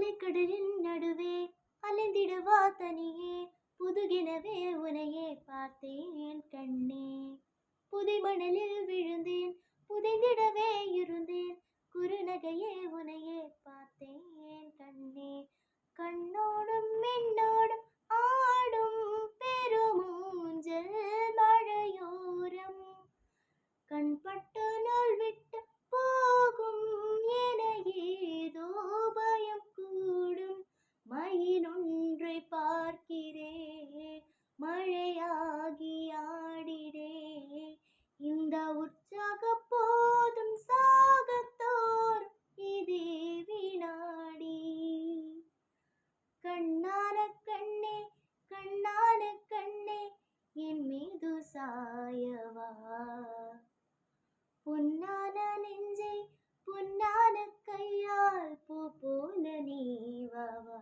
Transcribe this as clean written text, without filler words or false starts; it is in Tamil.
அலைக்கடலின் நடுவே அலைந்திடவா தனியே புதுகினவே உனையே பார்த்தேன் கண்ணே. புதைமணலில் விழுந்தேன் புதைந்திடவே இருந்தேன் குறுநகையே உனையே பார்த்தேன் கண்ணே. கண்ணோடும் மின்னோடும் ஆடும் பெருமூஞ்சல் மழையோரம் கண்பட்டு நூல் விட்டு போகும் என ஏதோ பயம் கூடும். மயிலொன்றை பார்க்கிறேன் மழையாகி ஆடிடே இந்த உற்சாக போதும் சாகத்தோர் இதே வினாடி. கண்ணான கண்ணே கண்ணான கண்ணே என் மீது சாயவா பொன்னான நெஞ்சை பொன்னான கையால் பூ போல நீவவா.